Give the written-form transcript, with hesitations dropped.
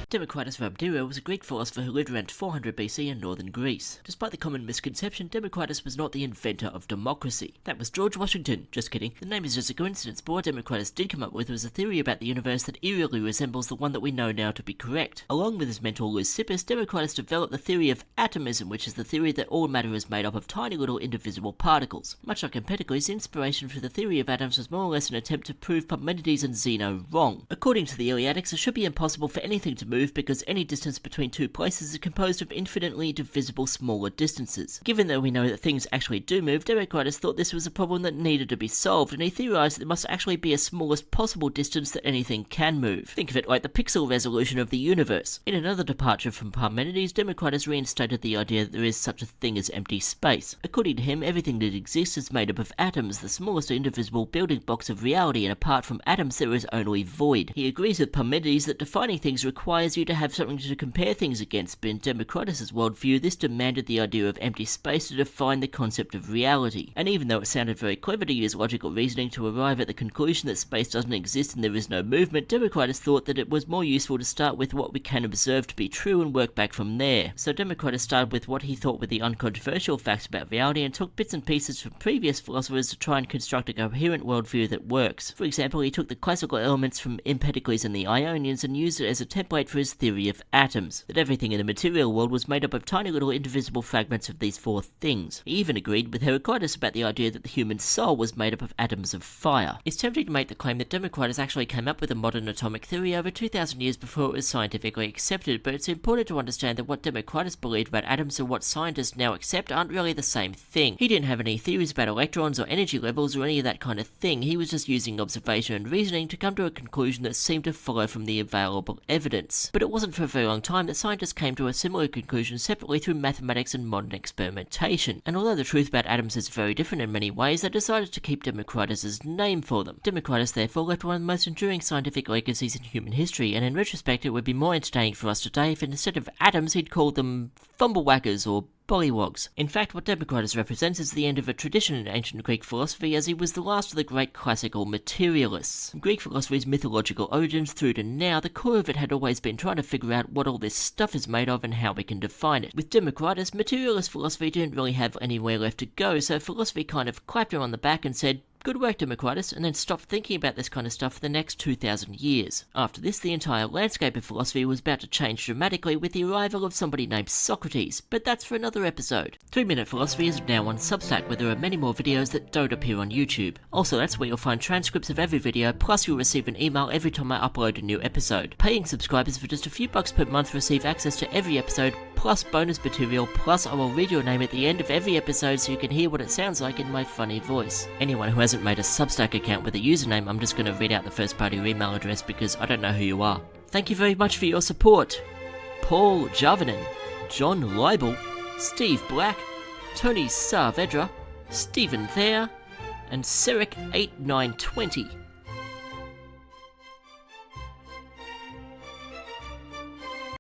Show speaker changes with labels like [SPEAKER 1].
[SPEAKER 1] Democritus of Abdera was a Greek philosopher who lived around 400 BC in northern Greece. Despite the common misconception, Democritus was not the inventor of democracy. That was George Washington. Just kidding. The name is just a coincidence, but what Democritus did come up with was a theory about the universe that eerily resembles the one that we know now to be correct. Along with his mentor Lysippus, Democritus developed the theory of atomism, which is the theory that all matter is made up of tiny little indivisible particles. Much like Empedocles, the inspiration for the theory of atoms was more or less an attempt to prove Parmenides and Zeno wrong. According to the Eleatics, it should be impossible for anything to move because any distance between two places is composed of infinitely divisible smaller distances. Given that we know that things actually do move, Democritus thought this was a problem that needed to be solved, and he theorized that there must actually be a smallest possible distance that anything can move. Think of it like the pixel resolution of the universe. In another departure from Parmenides, Democritus reinstated the idea that there is such a thing as empty space. According to him, everything that exists is made up of atoms, the smallest indivisible building blocks of reality, and apart from atoms there is only void. He agrees with Parmenides that defining things requires you to have something to compare things against, but in Democritus' worldview, this demanded the idea of empty space to define the concept of reality. And even though it sounded very clever to use logical reasoning to arrive at the conclusion that space doesn't exist and there is no movement, Democritus thought that it was more useful to start with what we can observe to be true and work back from there. So Democritus started with what he thought were the uncontroversial facts about reality and took bits and pieces from previous philosophers to try and construct a coherent worldview that works. For example, he took the classical elements from Empedocles and the Ionians and used it as a template for his theory of atoms, that everything in the material world was made up of tiny little indivisible fragments of these four things. He even agreed with Heraclitus about the idea that the human soul was made up of atoms of fire. It's tempting to make the claim that Democritus actually came up with a modern atomic theory over 2,000 years before it was scientifically accepted, but it's important to understand that what Democritus believed about atoms and what scientists now accept aren't really the same thing. He didn't have any theories about electrons or energy levels or any of that kind of thing. He was just using observation and reasoning to come to a conclusion that seemed to follow from the available evidence. But it wasn't for a very long time that scientists came to a similar conclusion separately through mathematics and modern experimentation. And although the truth about atoms is very different in many ways, they decided to keep Democritus' name for them. Democritus therefore left one of the most enduring scientific legacies in human history, and in retrospect it would be more entertaining for us today if instead of atoms he'd called them fumblewhackers or bollywogs. In fact, what Democritus represents is the end of a tradition in ancient Greek philosophy, as he was the last of the great classical materialists. From Greek philosophy's mythological origins through to now, the core of it had always been trying to figure out what all this stuff is made of and how we can define it. With Democritus, materialist philosophy didn't really have anywhere left to go, so philosophy kind of clapped him on the back and said, "Good work, Democritus," and then stopped thinking about this kind of stuff for the next 2,000 years. After this, the entire landscape of philosophy was about to change dramatically with the arrival of somebody named Socrates, but that's for another episode. 3-Minute Philosophy is now on Substack, where there are many more videos that don't appear on YouTube. Also, that's where you'll find transcripts of every video, plus you'll receive an email every time I upload a new episode. Paying subscribers for just a few bucks per month receive access to every episode, plus bonus material, plus I will read your name at the end of every episode so you can hear what it sounds like in my funny voice. Anyone who hasn't made a Substack account with a username, I'm just going to read out the first part of your email address because I don't know who you are. Thank you very much for your support. Paul Jarvinen, John Leibel, Steve Black, Tony Saavedra, Stephen Thayer, and Seric8920.